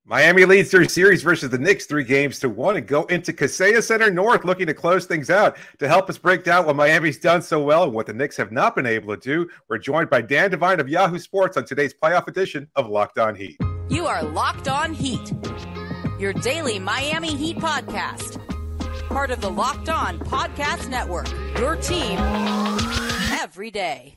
Miami leads their series versus the Knicks 3-1 and go into Kaseya Center North looking to close things out. To help us break down what Miami's done so well and what the Knicks have not been able to do, we're joined by Dan Devine of Yahoo Sports on today's playoff edition of Locked On Heat. You are Locked On Heat, your daily Miami Heat podcast. Part of the Locked On Podcast Network, your team every day.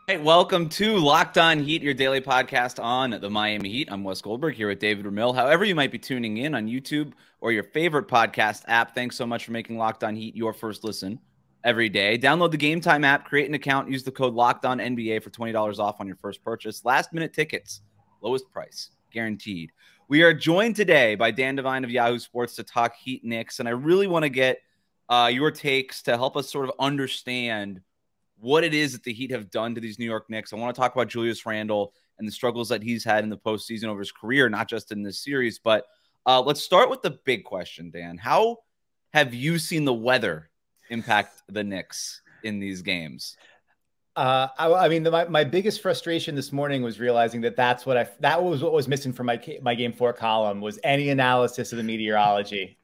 Hey, welcome to Locked On Heat, your daily podcast on the Miami Heat. I'm Wes Goldberg here with David Ramil. However you might be tuning in on YouTube or your favorite podcast app, thanks so much for making Locked On Heat your first listen every day. Download the Gametime app, create an account, use the code LOCKEDONNBA for $20 off on your first purchase. Last-minute tickets, lowest price, guaranteed. We are joined today by Dan Devine of Yahoo Sports to talk Heat Knicks, and I really want to get your takes to help us sort of understand what it is that the Heat have done to these New York Knicks. I want to talk about Julius Randle and the struggles that he's had in the postseason over his career, not just in this series. But let's start with the big question, Dan. How have you seen the weather impact the Knicks in these games? I mean, my biggest frustration this morning was realizing that that was what was missing from my Game 4 column was any analysis of the meteorology.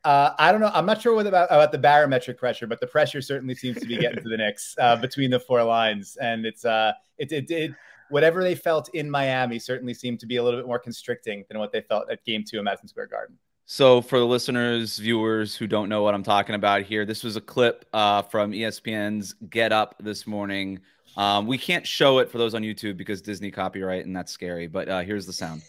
I don't know. I'm not sure what about the barometric pressure, but the pressure certainly seems to be getting to the Knicks between the four lines. And it whatever they felt in Miami certainly seemed to be a little bit more constricting than what they felt at Game 2 in Madison Square Garden. So for the listeners, viewers who don't know what I'm talking about here, this was a clip from ESPN's Get Up this morning. We can't show it for those on YouTube because Disney copyright, and that's scary. But here's the sound.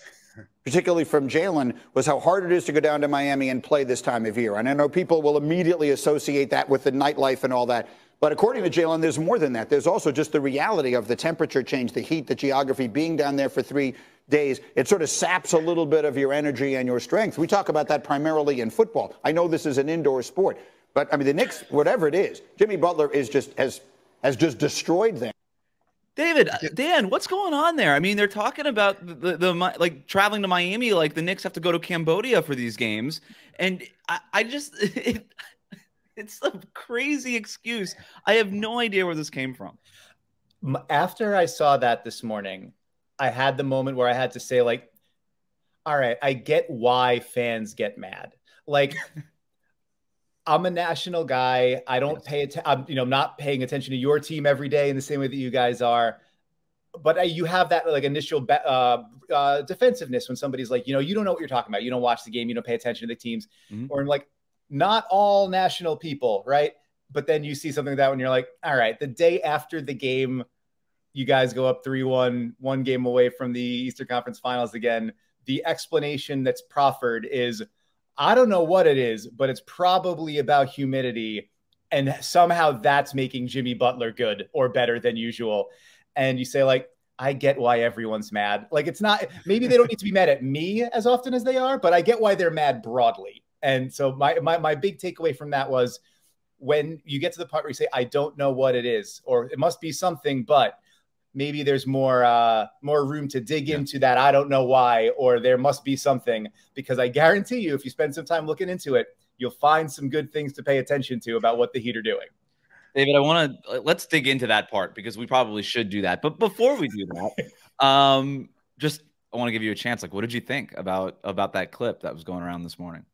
Particularly from Jalen, was how hard it is to go down to Miami and play this time of year. And I know people will immediately associate that with the nightlife and all that. But according to Jalen, there's more than that. There's also just the reality of the temperature change, the heat, the geography, being down there for 3 days. It sort of saps a little bit of your energy and your strength. We talk about that primarily in football. I know this is an indoor sport. But, I mean, the Knicks, whatever it is, Jimmy Butler is just has just destroyed them. David, Dan, what's going on there? I mean, they're talking about the like traveling to Miami, like the Knicks have to go to Cambodia for these games. And I just, it's a crazy excuse. I have no idea where this came from. After I saw that this morning, I had the moment where I had to say, like, all right, I get why fans get mad. Like, I'm a national guy. I don't pay attention. I'm, not paying attention to your team every day in the same way that you guys are. But you have that like initial defensiveness when somebody's like, you don't know what you're talking about. You don't watch the game. You don't pay attention to the teams. Mm-hmm. Or like, not all national people, right? But then you see something like that when you're like, all right, the day after the game, you guys go up 3-1, one game away from the Eastern Conference Finals again. The explanation that's proffered is, I don't know what it is, but it's probably about humidity. And somehow that's making Jimmy Butler good or better than usual. And you say, like, I get why everyone's mad. Like, it's not, maybe they don't need to be mad at me as often as they are, but I get why they're mad broadly. And so my big takeaway from that was when you get to the part where you say, I don't know what it is, or it must be something, but maybe there's more room to dig into that. I don't know why, or there must be something, because I guarantee you, if you spend some time looking into it, you'll find some good things to pay attention to about what the Heat are doing. David, let's dig into that part because we probably should do that. But before we do that, I want to give you a chance. Like, what did you think about that clip that was going around this morning?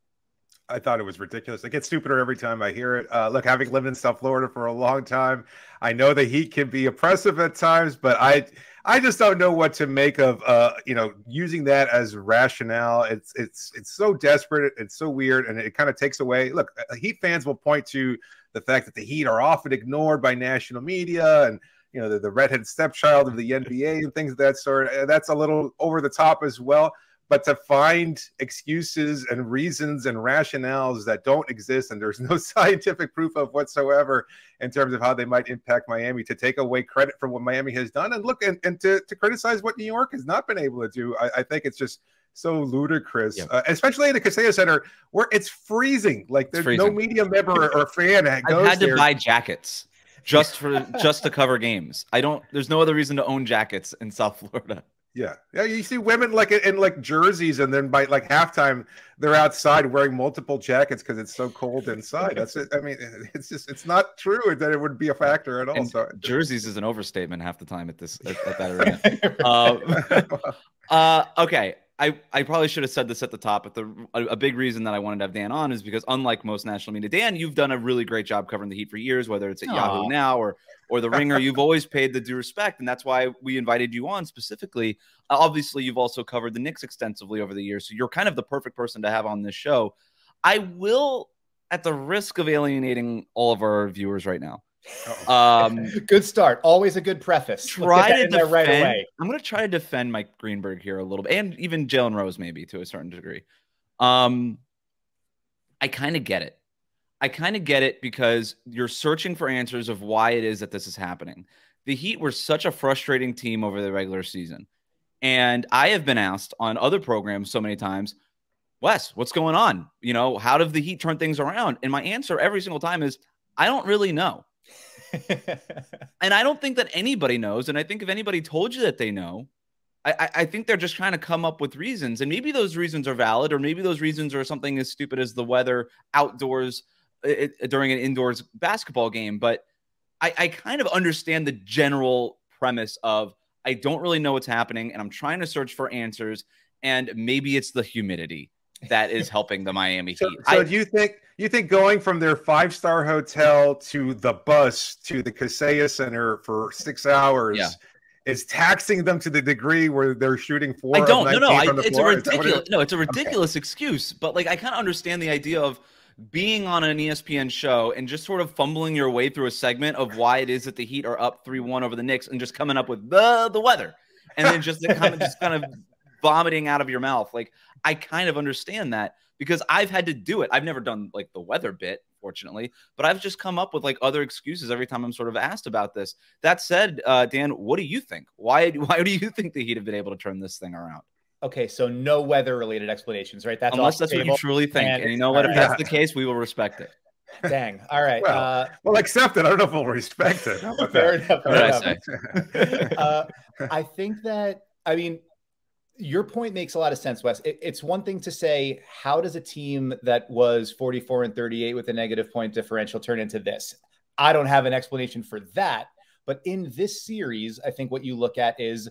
I thought it was ridiculous. It gets stupider every time I hear it. Look, having lived in South Florida for a long time, I know the Heat can be oppressive at times, but I just don't know what to make of using that as rationale. It's so desperate, it's so weird, and it kind of takes away. Look, Heat fans will point to the fact that the Heat are often ignored by national media, and the redheaded stepchild of the NBA and things of that sort. That's a little over the top as well. But to find excuses and reasons and rationales that don't exist, and there's no scientific proof of whatsoever in terms of how they might impact Miami, to take away credit for what Miami has done, and look, and to criticize what New York has not been able to do, I think it's just so ludicrous, especially in the Kaseya Center where it's freezing. Like, there's no media member or fan that goes I've had there. to buy jackets just to cover games. There's no other reason to own jackets in South Florida. Yeah. Yeah. You see women like in like jerseys, and then by like halftime, they're outside wearing multiple jackets because it's so cold inside. That's it. I mean, it's not true that it would be a factor at all. And So jerseys is an overstatement half the time at that arena. Okay. I probably should have said this at the top, but a big reason that I wanted to have Dan on is because, unlike most national media, Dan, you've done a really great job covering the Heat for years, whether it's at Yahoo Now or the Ringer. You've always paid the due respect, and that's why we invited you on specifically. Obviously, you've also covered the Knicks extensively over the years, so you're kind of the perfect person to have on this show. I will, at the risk of alienating all of our viewers right now, good start. Always a good preface. Try to defend, right away. I'm going to try to defend Mike Greenberg here a little bit, and even Jalen Rose maybe to a certain degree. I kind of get it. I kind of get it because you're searching for answers of why it is that this is happening. The Heat were such a frustrating team over the regular season, and I have been asked on other programs so many times, Wes, what's going on? You know, how did the Heat turn things around? And my answer every single time is, I don't really know. And I don't think that anybody knows. And I think if anybody told you that they know, I think they're just trying to come up with reasons. And maybe those reasons are valid, or maybe those reasons are something as stupid as the weather outdoors during an indoors basketball game. But I kind of understand the general premise of, I don't really know what's happening, and I'm trying to search for answers. And maybe it's the humidity that is helping the Miami Heat. So do you think going from their 5-star hotel to the bus to the Kaseya Center for 6 hours is taxing them to the degree where they're shooting 4 I don't. No. It's a ridiculous. No, it's a ridiculous excuse. But like, I kind of understand the idea of being on an ESPN show and just sort of fumbling your way through a segment of why it is that the Heat are up 3-1 over the Knicks, and just coming up with the weather, and then just kind of vomiting out of your mouth. Like, I kind of understand that because I've had to do it. I've never done like the weather bit, fortunately, but I've just come up with like other excuses every time I'm sort of asked about this. That said, Dan, what do you think? Why do you think the Heat have been able to turn this thing around? Okay, so no weather-related explanations, right? That's unless that's what you truly think. And you know what? If that's the case, we will respect it. Dang. All right. Well, accept it. I don't know if we'll respect it. Fair enough. I think that, I mean, your point makes a lot of sense, Wes. It's one thing to say, how does a team that was 44-38 with a negative point differential turn into this? I don't have an explanation for that. But in this series, I think what you look at is,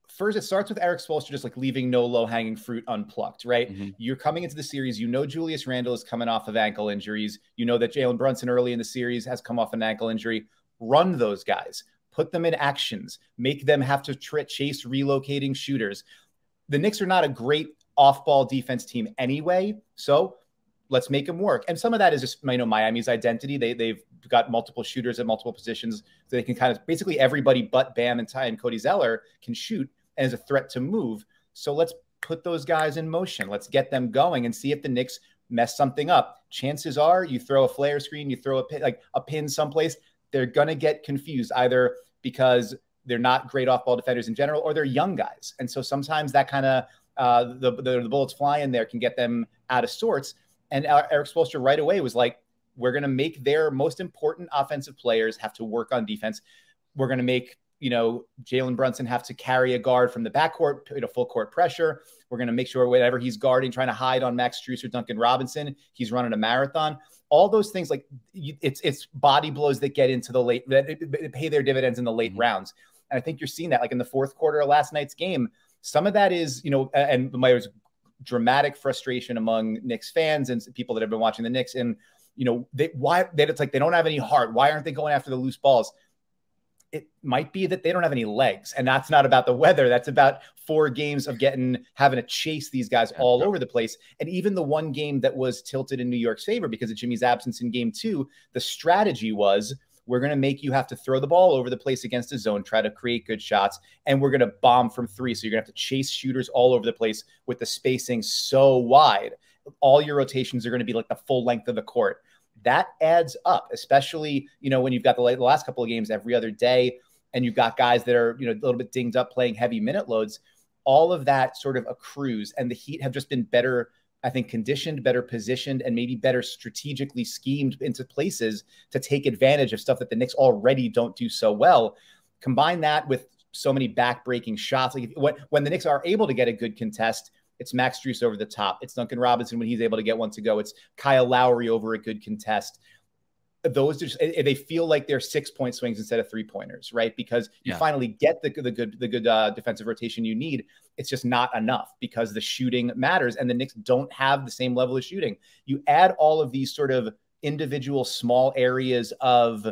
first, it starts with Erik Spoelstra just like leaving no low-hanging fruit unplucked, right? Mm-hmm. You're coming into the series, you know Julius Randle is coming off of ankle injuries. You know that Jalen Brunson early in the series has come off an ankle injury. Run those guys. Put them in actions. Make them have to chase relocating shooters. The Knicks are not a great off-ball defense team anyway, so let's make them work. And some of that is just, you know, Miami's identity. They've got multiple shooters at multiple positions, so they can kind of basically everybody but Bam and Ty and Cody Zeller can shoot and is a threat to move. So let's put those guys in motion. Let's get them going and see if the Knicks mess something up. Chances are you throw a flare screen, you throw a pin someplace, they're going to get confused either because they're not great off-ball defenders in general, or they're young guys. And so sometimes that kind of the bullets fly in there can get them out of sorts. And Erik Spoelstra right away was like, we're going to make their most important offensive players have to work on defense. We're going to make, you know, Jalen Brunson have to carry a guard from the backcourt, you know, full court pressure. We're going to make sure whenever he's guarding, trying to hide on Max Strus or Duncan Robinson, he's running a marathon. All those things, like it's body blows that get into the late, that pay their dividends in the late rounds. And I think you're seeing that like in the fourth quarter of last night's game. Some of that is, you know, and there's dramatic frustration among Knicks fans and people that have been watching the Knicks. And, you know, it's like they don't have any heart. Why aren't they going after the loose balls? It might be that they don't have any legs, and that's not about the weather. That's about 4 games of having to chase these guys all over the place. And even the one game that was tilted in New York's favor because of Jimmy's absence in game 2, the strategy was, we're going to make you have to throw the ball over the place against a zone, try to create good shots, and we're going to bomb from 3. So you're going to have to chase shooters all over the place with the spacing so wide. All your rotations are going to be like the full length of the court. That adds up, especially, you know, when you've got the last couple of games every other day and you've got guys that are, you know, a little bit dinged up playing heavy minute loads. All of that sort of accrues, and the Heat have just been better, I think, conditioned, better positioned, and maybe better strategically schemed into places to take advantage of stuff that the Knicks already don't do so well. Combine that with so many back-breaking shots. Like when the Knicks are able to get a good contest, it's Max Strus over the top. It's Duncan Robinson when he's able to get one to go. It's Kyle Lowry over a good contest. Those just, they feel like they're 6-point swings instead of 3-pointers, right? Because you finally get the good defensive rotation you need. It's just not enough because the shooting matters, and the Knicks don't have the same level of shooting. You add all of these sort of individual small areas of,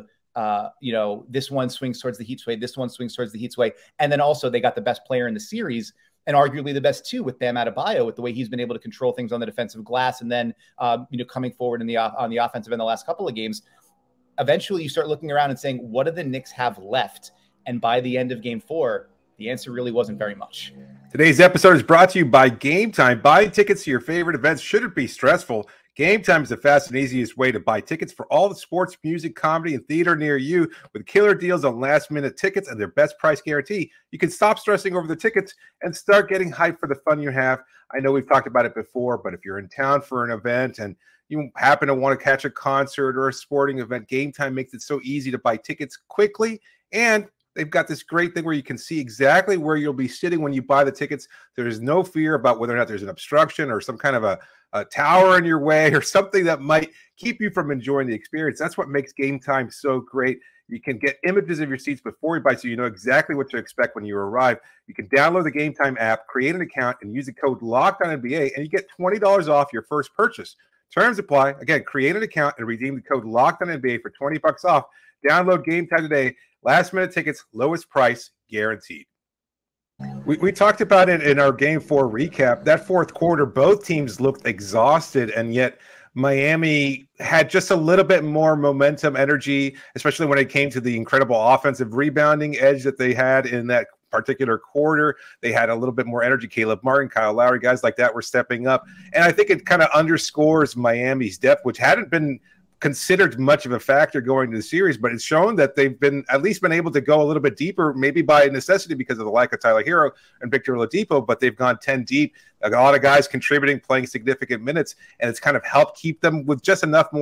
this one swings towards the Heat's way, this one swings towards the Heat's way, and then also they got the best player in the series, and arguably the best too, with Bam Adebayo, with the way he's been able to control things on the defensive glass, and then coming forward on the offensive in the last couple of games. Eventually you start looking around and saying, what do the Knicks have left? And by the end of game 4, the answer really wasn't very much. Today's episode is brought to you by Gametime. Buying tickets to your favorite events shouldn't be stressful. Gametime is the fast and easiest way to buy tickets for all the sports, music, comedy, and theater near you, with killer deals on last-minute tickets and their best price guarantee. You can stop stressing over the tickets and start getting hyped for the fun you have. I know we've talked about it before, but if you're in town for an event and you happen to want to catch a concert or a sporting event, Gametime makes it so easy to buy tickets quickly, and they've got this great thing where you can see exactly where you'll be sitting when you buy the tickets. There's no fear about whether or not there's an obstruction or some kind of a tower in your way or something that might keep you from enjoying the experience. That's what makes Gametime so great. You can get images of your seats before you buy, so you know exactly what to expect when you arrive. You can download the Gametime app, create an account, and use the code LOCKEDONNBA, and you get $20 off your first purchase. Terms apply. Again, create an account and redeem the code LOCKEDONNBA for $20 off. Download Gametime today. Last-minute tickets, lowest price, guaranteed. We talked about it in our Game 4 recap. That fourth quarter, both teams looked exhausted, and yet Miami had just a little bit more momentum, energy, especially when it came to the incredible offensive rebounding edge that they had in that particular quarter. They had a little bit more energy. Caleb Martin, Kyle Lowry, guys like that were stepping up. And I think it kind of underscores Miami's depth, which hadn't been considered much of a factor going to the series, but it's shown that they've been at least been able to go a little bit deeper, maybe by necessity because of the lack of Tyler Herro and Victor Oladipo, but they've gone 10 deep. A lot of guys contributing, playing significant minutes, and it's kind of helped keep them with just enough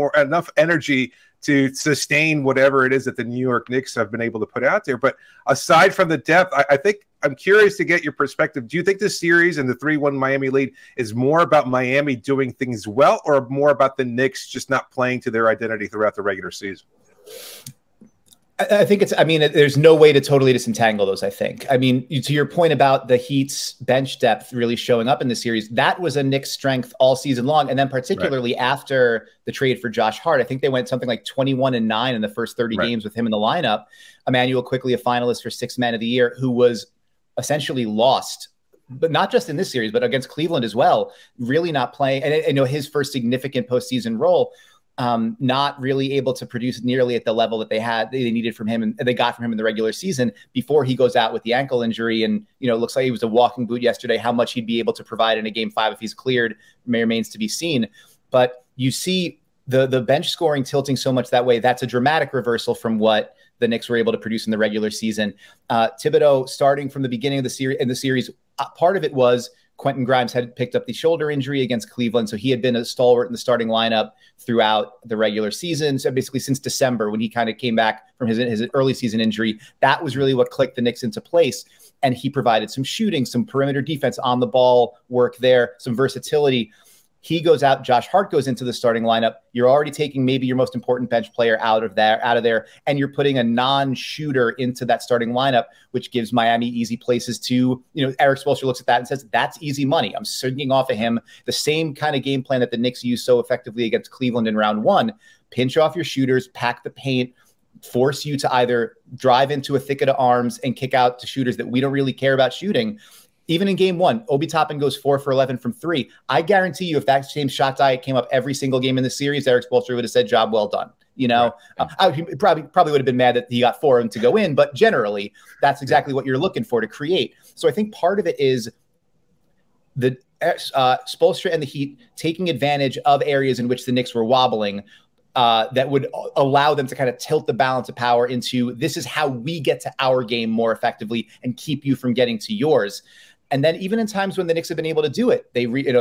energy to sustain whatever it is that the New York Knicks have been able to put out there. But aside from the depth, I think I'm curious to get your perspective. Do you think this series and the 3-1 Miami lead is more about Miami doing things well, or more about the Knicks just not playing to their identity throughout the regular season? I think there's no way to totally disentangle those, I think. I mean, to your point about the Heat's bench depth really showing up in the series, that was a Knicks strength all season long. And then particularly after the trade for Josh Hart, I think they went something like 21-9 in the first 30 games with him in the lineup. Emmanuel quickly a finalist for 6th Man of the Year, who was essentially lost, but not just in this series, but against Cleveland as well, really not playing. And his first significant postseason role, not really able to produce nearly at the level that they needed from him and they got from him in the regular season before he goes out with the ankle injury. And, it looks like he was a walking boot yesterday. How much he'd be able to provide in a game 5 if he's cleared remains to be seen. But you see the bench scoring tilting so much that way. That's a dramatic reversal from what the Knicks were able to produce in the regular season. Thibodeau, starting from the beginning of the series, part of it was Quentin Grimes had picked up the shoulder injury against Cleveland, so he had been a stalwart in the starting lineup throughout the regular season. So basically since December, when he kind of came back from his early season injury, that was really what clicked the Knicks into place. And he provided some shooting, some perimeter defense, on the ball work there, some versatility. He goes out, Josh Hart goes into the starting lineup. You're already taking maybe your most important bench player out of there, and you're putting a non-shooter into that starting lineup, which gives Miami easy places to, Eric Spoelstra looks at that and says, that's easy money. I'm swinging off of him. The same kind of game plan that the Knicks used so effectively against Cleveland in round 1. Pinch off your shooters, pack the paint, force you to either drive into a thicket of arms and kick out to shooters that we don't really care about shooting. Even in game 1, Obi Toppin goes 4 for 11 from 3. I guarantee you, if that same shot diet came up every single game in the series, Eric Spoelstra would have said, job well done. He probably would have been mad that he got 4 of them to go in, but generally that's exactly what you're looking for to create. So I think part of it is the Spoelstra and the Heat taking advantage of areas in which the Knicks were wobbling, that would allow them to kind of tilt the balance of power into, this is how we get to our game more effectively and keep you from getting to yours. And then even in times when the Knicks have been able to do it,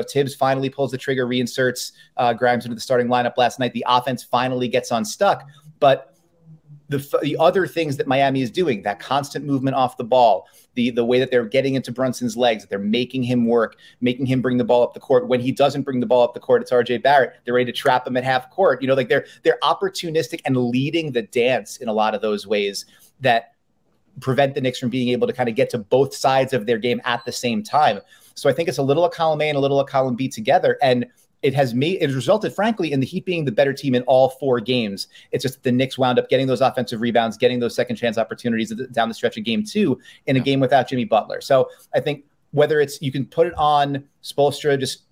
Tibbs finally pulls the trigger, reinserts Grimes into the starting lineup last night. The offense finally gets unstuck. But the other things that Miami is doing, that constant movement off the ball, the way that they're getting into Brunson's legs, that they're making him work, making him bring the ball up the court. When he doesn't bring the ball up the court, it's RJ Barrett. They're ready to trap him at half court. Like they're opportunistic and leading the dance in a lot of those ways that prevent the Knicks from being able to kind of get to both sides of their game at the same time. So I think it's a little of column A and a little of column B together. And it has resulted, frankly, in the Heat being the better team in all 4 games. It's just the Knicks wound up getting those offensive rebounds, getting those second chance opportunities down the stretch of game 2 in a game without Jimmy Butler. So I think whether it's, you can put it on Spoelstra just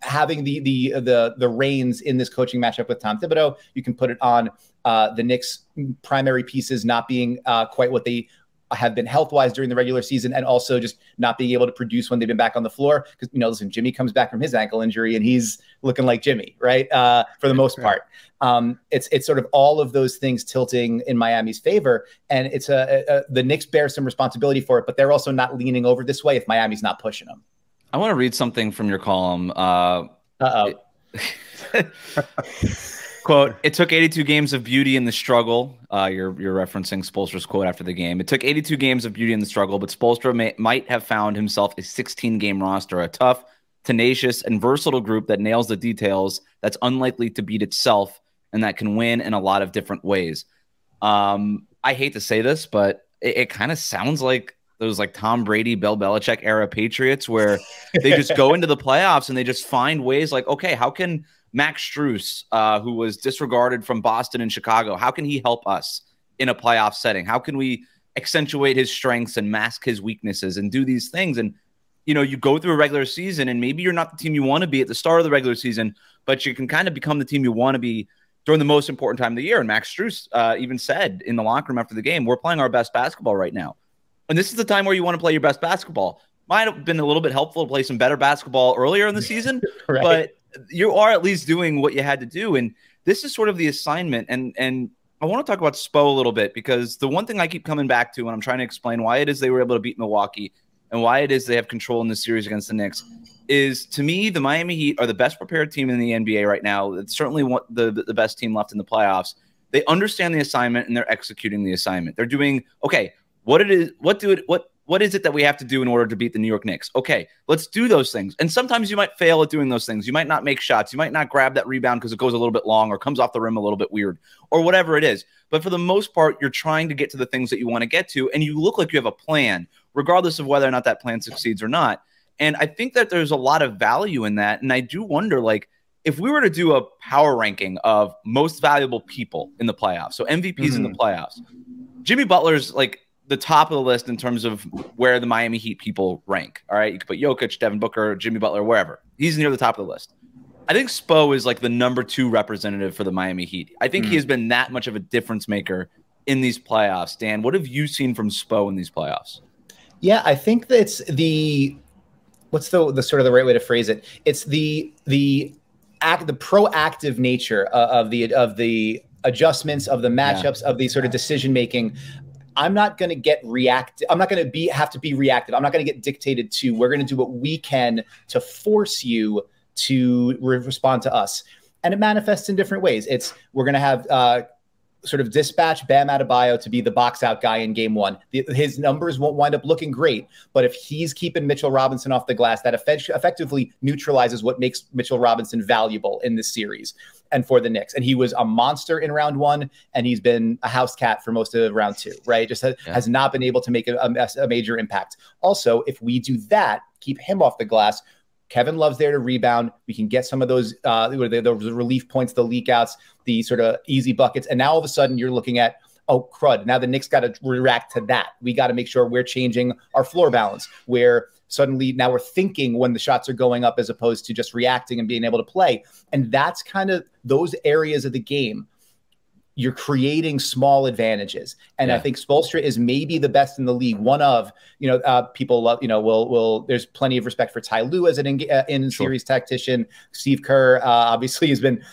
having the reins in this coaching matchup with Tom Thibodeau, you can put it on the Knicks' primary pieces not being quite what they have been health-wise during the regular season, and also just not being able to produce when they've been back on the floor. Because, listen, Jimmy comes back from his ankle injury and he's looking like Jimmy, right? For the most part. It's sort of all of those things tilting in Miami's favor. And it's the Knicks bear some responsibility for it, but they're also not leaning over this way if Miami's not pushing them. I want to read something from your column. Quote, it took 82 games of beauty in the struggle. You're referencing Spoelstra's quote after the game. It took 82 games of beauty in the struggle, but Spoelstra might have found himself a 16-game roster, a tough, tenacious, and versatile group that nails the details, that's unlikely to beat itself, and that can win in a lot of different ways. I hate to say this, but it kind of sounds like those like Tom Brady, Bill Belichick era Patriots, where they just go into the playoffs and they just find ways like, okay, how can Max Strus, who was disregarded from Boston and Chicago, how can he help us in a playoff setting? How can we accentuate his strengths and mask his weaknesses and do these things? And, you go through a regular season and maybe you're not the team you want to be at the start of the regular season, but you can kind of become the team you want to be during the most important time of the year. And Max Strus even said in the locker room after the game, we're playing our best basketball right now. And this is the time where you want to play your best basketball. Might have been a little bit helpful to play some better basketball earlier in the season, right, but you are at least doing what you had to do. And this is sort of the assignment. And I want to talk about Spo a little bit, because the one thing I keep coming back to when I'm trying to explain why it is they were able to beat Milwaukee and why it is they have control in this series against the Knicks is, to me, the Miami Heat are the best prepared team in the NBA right now. It's certainly the best team left in the playoffs. They understand the assignment and they're executing the assignment. They're doing, okay, what is it that we have to do in order to beat the New York Knicks? Okay, let's do those things. And sometimes you might fail at doing those things. You might not make shots. You might not grab that rebound because it goes a little bit long or comes off the rim a little bit weird or whatever it is. But for the most part, you're trying to get to the things that you want to get to, and you look like you have a plan, regardless of whether or not that plan succeeds or not. And I think that there's a lot of value in that. And I do wonder, like, if we were to do a power ranking of most valuable people in the playoffs, so MVPs in the playoffs, Jimmy Butler's like the top of the list in terms of where the Miami Heat people rank. All right, you could put Jokic, Devin Booker, Jimmy Butler, wherever. He's near the top of the list. I think Spo is like the #2 representative for the Miami Heat. I think he has been that much of a difference maker in these playoffs. Dan, what have you seen from Spo in these playoffs? Yeah, I think that's what's the sort of the right way to phrase it? It's the proactive nature of the adjustments, of the matchups, of the sort of decision making. I'm not going to get reactive. I'm not going to have to be reactive. I'm not going to get dictated to. We're going to do what we can to force you to respond to us. And it manifests in different ways. We're going to have sort of dispatch Bam Adebayo to be the box out guy in game 1. His numbers won't wind up looking great, but if he's keeping Mitchell Robinson off the glass, that effectively neutralizes what makes Mitchell Robinson valuable in this series and for the Knicks. And he was a monster in round 1, and he's been a house cat for most of round 2, right? Just has not been able to make a major impact. Also, if we do that, keep him off the glass, Kevin Love's there to rebound. We can get some of those relief points, the leak outs, the sort of easy buckets. And now all of a sudden you're looking at, oh, crud. Now the Knicks got to react to that. We got to make sure we're changing our floor balance, where suddenly now we're thinking when the shots are going up as opposed to just reacting and being able to play. And that's kind of those areas of the game. You're creating small advantages. And I think Spoelstra is maybe the best in the league. One of, people love, there's plenty of respect for Ty Lue as an in-series tactician. Steve Kerr obviously has been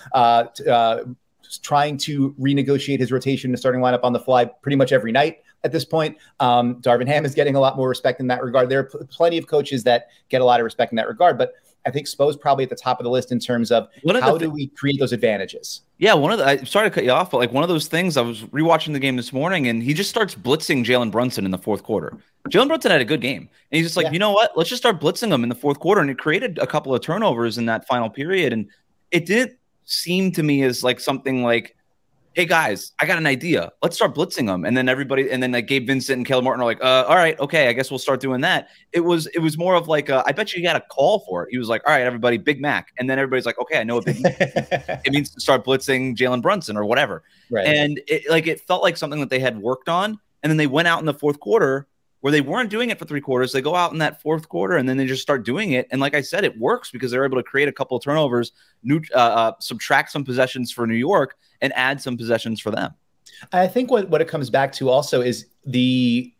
trying to renegotiate his rotation and starting lineup on the fly pretty much every night at this point. Darvin Ham is getting a lot more respect in that regard. There are plenty of coaches that get a lot of respect in that regard, but I think Spo's probably at the top of the list in terms of how do we create those advantages? Yeah, I'm sorry to cut you off, but like one of those things, I was rewatching the game this morning, and he just starts blitzing Jalen Brunson in the fourth quarter. Jalen Brunson had a good game, and he's just like, you know what? Let's just start blitzing him in the fourth quarter, and it created a couple of turnovers in that final period, and it didn't seem to me as like something like, hey guys, I got an idea. Let's start blitzing them. And then everybody, and then like Gabe Vincent and Caleb Martin are like, all right, okay, I guess we'll start doing that. It was more of like, I bet you got a call for it. He was like, all right, everybody, Big Mac. And then everybody's like, okay, I know what Big Mac means. It means to start blitzing Jalen Brunson or whatever. Right. And it felt like something that they had worked on. And then they went out in the fourth quarter where they weren't doing it for 3 quarters. They go out in that fourth quarter and then they just start doing it. And like I said, it works because they're able to create a couple of turnovers, subtract some possessions for New York, and add some possessions for them. I think what it comes back to also is the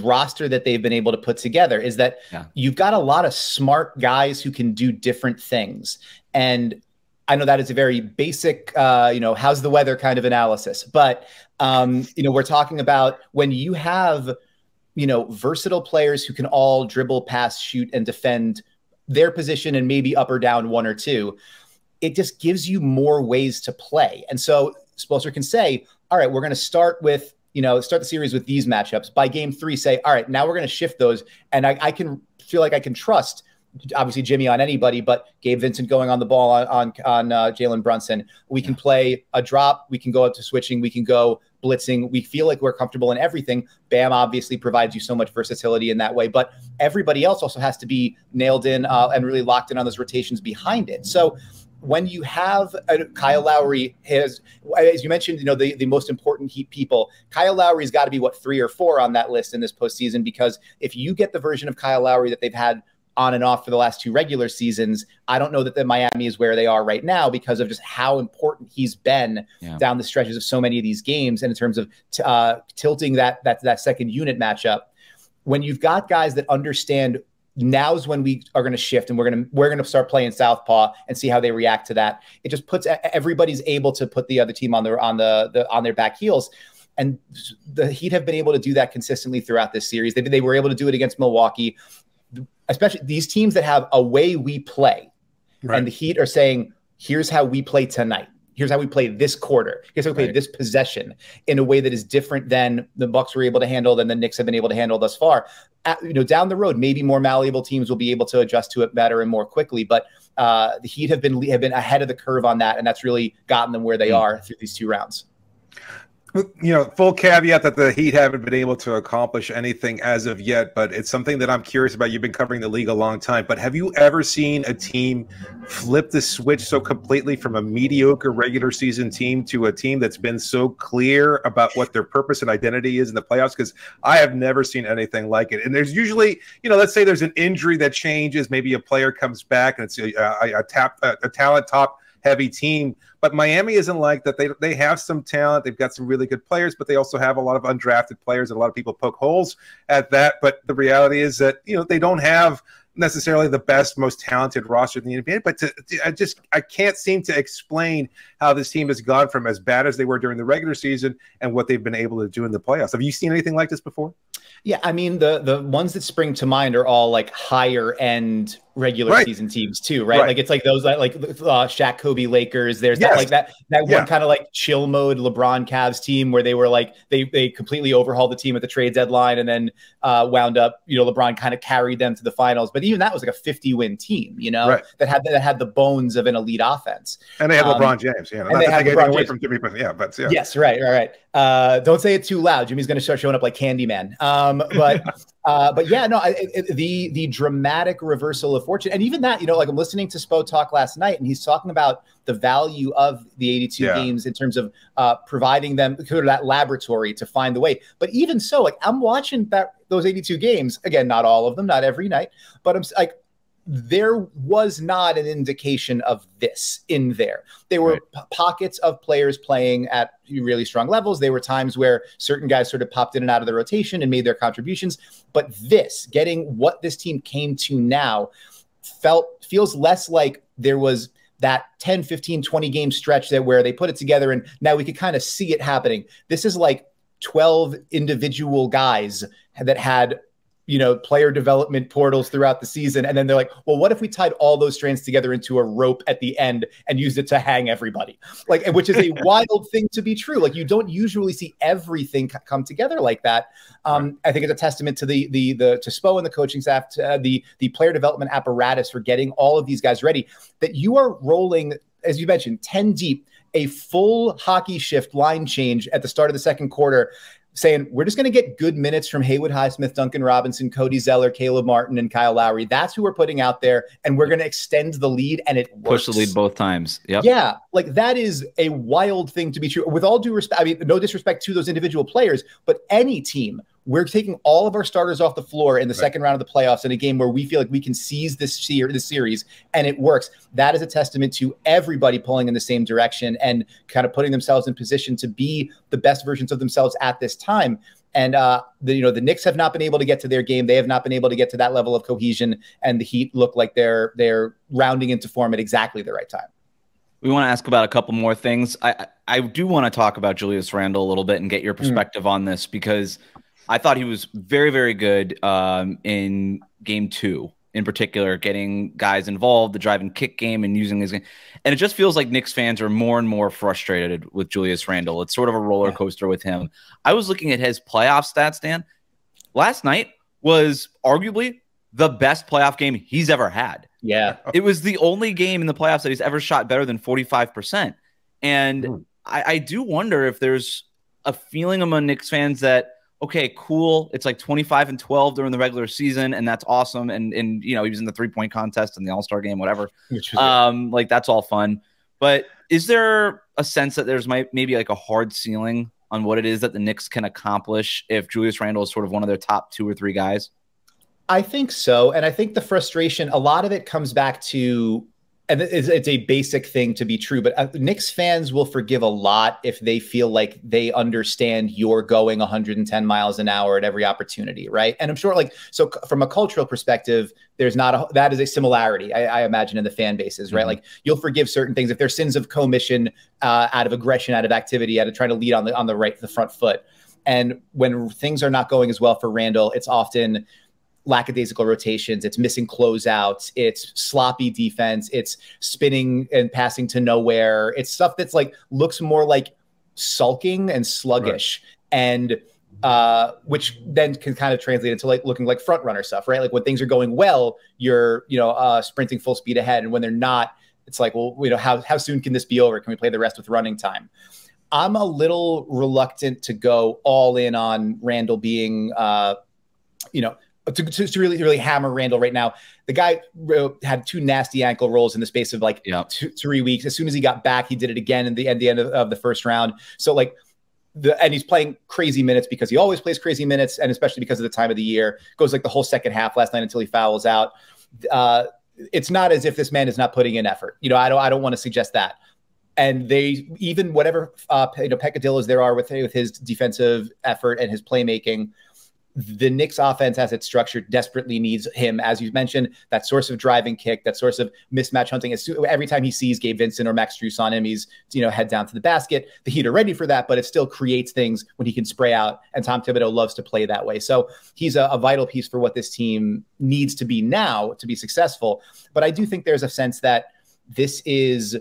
roster that they've been able to put together is that you've got a lot of smart guys who can do different things. And I know that is a very basic, how's the weather kind of analysis. But, we're talking about when you have, versatile players who can all dribble, pass, shoot, and defend their position and maybe up or down 1 or 2, it just gives you more ways to play. And so Spoelstra can say, all right, we're going to start with, start the series with these matchups. By game 3, say, all right, now we're going to shift those. And I can feel like I can trust, obviously, Jimmy on anybody, but Gabe Vincent going on the ball on Jalen Brunson. We can play a drop. We can go up to switching. We can go blitzing. We feel like we're comfortable in everything. Bam obviously provides you so much versatility in that way, but everybody else also has to be nailed in and really locked in on those rotations behind it. So when you have Kyle Lowry, as you mentioned, the most important Heat people, Kyle Lowry's got to be 3 or 4 on that list in this postseason, because if you get the version of Kyle Lowry that they've had on and off for the last 2 regular seasons, I don't know that the Miami is where they are right now because of just how important he's been down the stretches of so many of these games, and in terms of tilting that second unit matchup. When you've got guys that understand now's when we are going to shift and we're going to start playing southpaw and see how they react to that, it just puts everybody's able to put the other team on their back heels. And the Heat have been able to do that consistently throughout this series. They were able to do it against Milwaukee. Especially these teams that have a way we play, and the Heat are saying, here's how we play tonight. Here's how we play this quarter. Here's how we play this possession in a way that is different than the Bucks were able to handle, than the Knicks have been able to handle thus far. Down the road, maybe more malleable teams will be able to adjust to it better and more quickly. But the Heat have been ahead of the curve on that, and that's really gotten them where they are through these 2 rounds. Full caveat that the Heat haven't been able to accomplish anything as of yet, but it's something that I'm curious about. You've been covering the league a long time, but have you ever seen a team flip the switch so completely from a mediocre regular season team to a team that's been so clear about what their purpose and identity is in the playoffs? Because I have never seen anything like it. And there's usually, let's say there's an injury that changes, maybe a player comes back and it's a talent top heavy team, but Miami isn't like that. They have some talent. They've got some really good players, but they also have a lot of undrafted players, and a lot of people poke holes at that. But the reality is that, they don't have necessarily the best, most talented roster in the NBA, but I can't seem to explain how this team has gone from as bad as they were during the regular season and what they've been able to do in the playoffs. Have you seen anything like this before? Yeah, I mean, the ones that spring to mind are all like higher end regular season teams too, right? Like it's like those like Shaq, Kobe, Lakers. There's that one kind of like chill mode LeBron Cavs team where they were like they completely overhauled the team at the trade deadline and then wound up, LeBron kind of carried them to the finals. But even that was like a 50-win team, that had the bones of an elite offense. And they had LeBron James, and they had LeBron away James. From Jimmy, but yeah. Yes, right. Don't say it too loud. Jimmy's going to start showing up like Candyman. But yeah, no, the dramatic reversal of fortune, and even that, like I'm listening to Spo talk last night, and he's talking about the value of the 82 games in terms of providing them sort of that laboratory to find the way. But even so, like I'm watching those 82 games again, not all of them, not every night, but I'm like, there was not an indication of this in there. There were pockets of players playing at really strong levels. There were times where certain guys sort of popped in and out of the rotation and made their contributions. But getting what this team came to now feels less like there was that 10, 15, 20 game stretch where they put it together and now we could kind of see it happening. This is like 12 individual guys that had player development portals throughout the season. And then they're like, well, what if we tied all those strands together into a rope at the end and used it to hang everybody? Like, which is a wild thing to be true. Like, you don't usually see everything come together like that. I think it's a testament to to Spo and the coaching staff, to, the player development apparatus for getting all of these guys ready, that you are rolling, as you mentioned, 10 deep, a full hockey shift line change at the start of the second quarter, saying we're just going to get good minutes from Haywood Highsmith, Duncan Robinson, Cody Zeller, Caleb Martin, and Kyle Lowry. That's who we're putting out there, and we're going to extend the lead, and it works. Push the lead both times. Yep. Yeah, like that is a wild thing to be true. With all due respect, I mean, no disrespect to those individual players, but any team, we're taking all of our starters off the floor in the second round of the playoffs in a game where we feel like we can seize this series, and it works. That is a testament to everybody pulling in the same direction and kind of putting themselves in position to be the best versions of themselves at this time. And the Knicks have not been able to get to their game. They have not been able to get to that level of cohesion, and the Heat look like they're rounding into form at exactly the right time. We want to ask about a couple more things. I do want to talk about Julius Randle a little bit and get your perspective on this, because I thought he was very, very good in game 2, in particular, getting guys involved, the drive and kick game, and using his game. And it just feels like Knicks fans are more and more frustrated with Julius Randle. It's sort of a roller coaster with him. I was looking at his playoff stats, Dan. Last night was arguably the best playoff game he's ever had. Yeah. It was the only game in the playoffs that he's ever shot better than 45%. And I do wonder if there's a feeling among Knicks fans that, okay, cool, it's like 25-12 during the regular season, and that's awesome. And he was in the 3-point contest and the All-Star game, whatever. Like, that's all fun. But is there a sense that there's maybe like a hard ceiling on what it is that the Knicks can accomplish if Julius Randle is sort of one of their top 2 or 3 guys? I think so. And I think the frustration, a lot of it comes back to, and it's a basic thing to be true, but Knicks fans will forgive a lot if they feel like they understand you're going 110 miles an hour at every opportunity, right? And I'm sure, so from a cultural perspective, that is a similarity, I imagine, in the fan bases, right? Like, you'll forgive certain things if they're sins of commission, out of aggression, out of activity, out of trying to lead on the front foot. And when things are not going as well for Randle, it's often lackadaisical rotations, it's missing closeouts, it's sloppy defense, it's spinning and passing to nowhere. It's stuff that's looks more like sulking and sluggish, and which then can kind of translate into looking like front runner stuff, right? Like, when things are going well, you're sprinting full speed ahead, and when they're not, it's like, well, how soon can this be over? Can we play the rest with running time? I'm a little reluctant to go all in on Randle being to really hammer Randle right now. The guy had 2 nasty ankle rolls in the space of 3 weeks. As soon as he got back, he did it again in the end of the first round. So and he's playing crazy minutes because he always plays crazy minutes, and especially because of the time of the year. Goes the whole second half last night until he fouls out. It's not as if this man is not putting in effort. I don't want to suggest that. And they, even whatever peccadillos there are with his defensive effort and his playmaking, the Knicks offense, as it's structured, desperately needs him, as you mentioned, that source of driving kick, that source of mismatch hunting. Every time he sees Gabe Vincent or Max Strus on him, he's head down to the basket. The Heat are ready for that, but it still creates things when he can spray out, and Tom Thibodeau loves to play that way. So he's a vital piece for what this team needs to be now to be successful. But I do think there's a sense that this is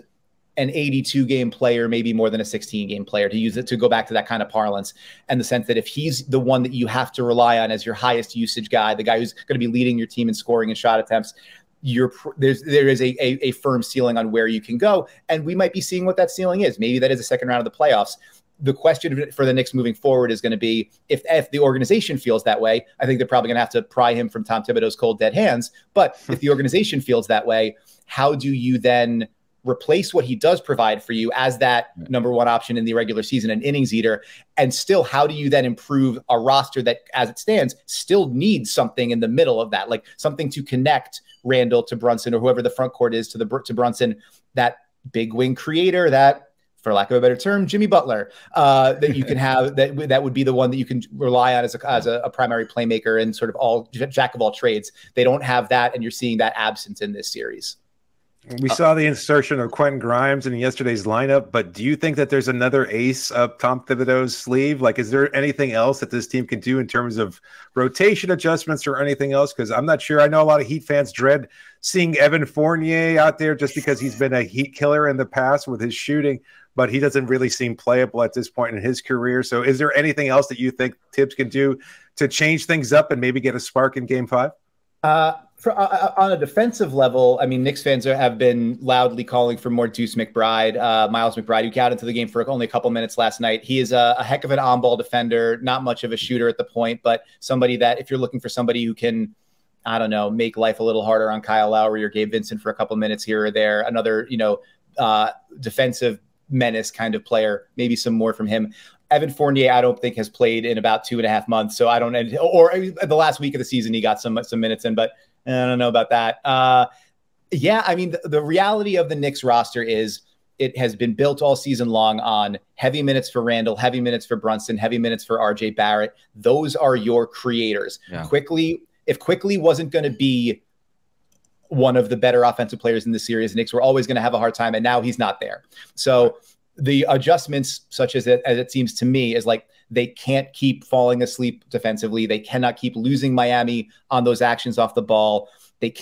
an 82-game player, maybe more than a 16-game player, to use it, to go back to that kind of parlance, and the sense that if he's the one that you have to rely on as your highest usage guy, the guy who's going to be leading your team in scoring and shot attempts, there is a firm ceiling on where you can go. And we might be seeing what that ceiling is. Maybe that is the second round of the playoffs. The question for the Knicks moving forward is going to be, if the organization feels that way, I think they're probably going to have to pry him from Tom Thibodeau's cold, dead hands. But if the organization feels that way, how do you then replace what he does provide for you as that number 1 option in the regular season, an innings eater? And still, how do you then improve a roster that, as it stands, still needs something in the middle of that, like something to connect Randle to Brunson, or whoever the front court is to Brunson, that big wing creator, that, for lack of a better term, Jimmy Butler, that you can have, that would be the one that you can rely on as a primary playmaker and sort of jack of all trades. They don't have that, and you're seeing that absence in this series. We saw the insertion of Quentin Grimes in yesterday's lineup, but do you think that there's another ace up Tom Thibodeau's sleeve? Like, is there anything else that this team can do in terms of rotation adjustments or anything else? Because I'm not sure. I know a lot of Heat fans dread seeing Evan Fournier out there just because he's been a Heat killer in the past with his shooting, but he doesn't really seem playable at this point in his career. So is there anything else that you think Tibbs can do to change things up and maybe get a spark in Game 5? On a defensive level, I mean, Knicks fans have been loudly calling for more Deuce McBride, Miles McBride, who got into the game for only a couple minutes last night. He is a heck of an on-ball defender, not much of a shooter at the point, but somebody that if you're looking for somebody who can, I don't know, make life a little harder on Kyle Lowry or Gabe Vincent for a couple minutes here or there, another, defensive menace kind of player, maybe some more from him. Evan Fournier, I don't think has played in about 2.5 months. So I don't know, or the last week of the season, he got some minutes in, but I don't know about that. Yeah, I mean, the reality of the Knicks roster is it has been built all season long on heavy minutes for Randall, heavy minutes for Brunson, heavy minutes for RJ Barrett. Those are your creators. Yeah. If Quickly wasn't going to be one of the better offensive players in the series, the Knicks were always going to have a hard time, and now he's not there. So the adjustments, such as it seems to me, is like they can't keep falling asleep defensively. They cannot keep losing Miami on those actions off the ball. They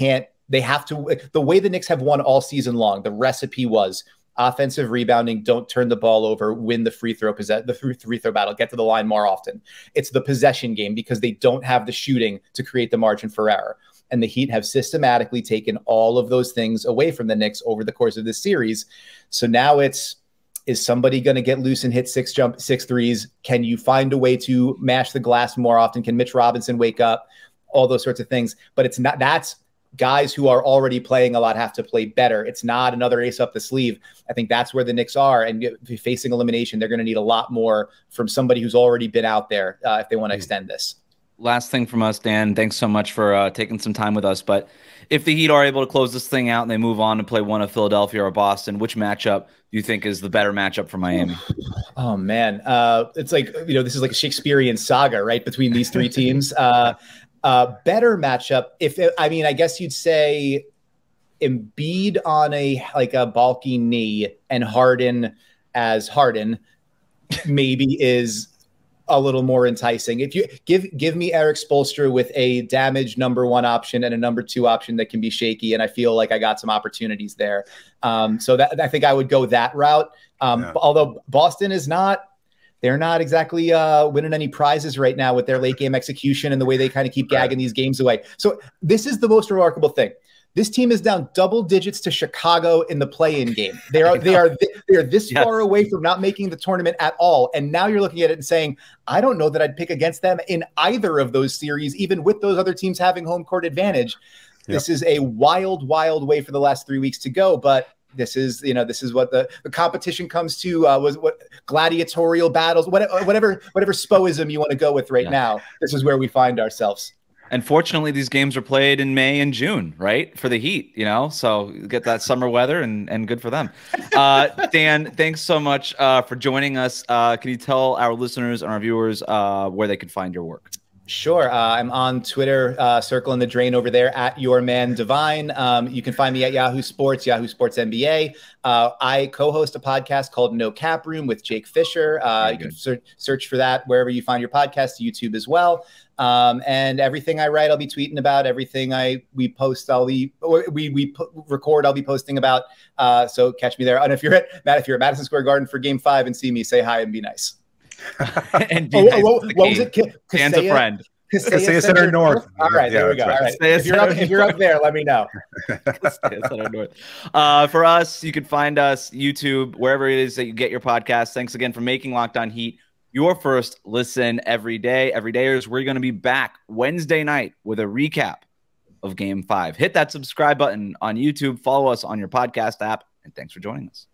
have to. The way the Knicks have won all season long, the recipe was offensive rebounding, don't turn the ball over, win the free throw battle, get to the line more often. It's the possession game because they don't have the shooting to create the margin for error. And the Heat have systematically taken all of those things away from the Knicks over the course of this series. So now is somebody going to get loose and hit six threes? Can you find a way to mash the glass more often? Can Mitch Robinson wake up? All those sorts of things. But it's not, that's guys who are already playing a lot have to play better. It's not another ace up the sleeve. I think that's where the Knicks are. And facing elimination, they're going to need a lot more from somebody who's already been out there if they want to extend this. Last thing from us, Dan. Thanks so much for taking some time with us. But if the Heat are able to close this thing out and they move on to play one of Philadelphia or Boston, which matchup do you think is the better matchup for Miami? Oh, man. It's like, this is like a Shakespearean saga, right, between these three teams. Better matchup. I guess you'd say Embiid on a bulky knee and Harden as Harden maybe is a little more enticing. If you give me Eric Spoelstra with a damaged number 1 option and a number 2 option that can be shaky, and I feel like I got some opportunities there. So that I think I would go that route. Although Boston is not. They're not exactly winning any prizes right now with their late game execution and the way they kind of keep gagging these games away. So this is the most remarkable thing. This team is down double digits to Chicago in the play-in game. They are this far away from not making the tournament at all. And now you're looking at it and saying, I don't know that I'd pick against them in either of those series, even with those other teams having home court advantage. This is a wild, wild way for the last 3 weeks to go. But this is what the competition comes to, was what gladiatorial battles, whatever spoism you want to go with right now. This is where we find ourselves. And fortunately, these games are played in May and June, right? For the Heat, so get that summer weather and good for them. Dan, thanks so much for joining us. Can you tell our listeners and our viewers where they can find your work? Sure. I'm on Twitter, circling the drain over there at your man Devine. You can find me at Yahoo Sports NBA. I co-host a podcast called No Cap Room with Jake Fisher. You can search for that wherever you find your podcast, YouTube as well. And everything I write, I'll be tweeting about. Everything we post, we record, I'll be posting about. So catch me there. And if you're at Madison Square Garden for Game 5 and see me, say hi and be nice. And what was it? Dan's a friend. Kaseya Center North. All right, there we go. All right. If you're up there, let me know. Center North. For us, you can find us YouTube, wherever it is that you get your podcast. Thanks again for making Locked On Heat your first listen every day. Everydayers, we're going to be back Wednesday night with a recap of Game 5. Hit that subscribe button on YouTube. Follow us on your podcast app. And thanks for joining us.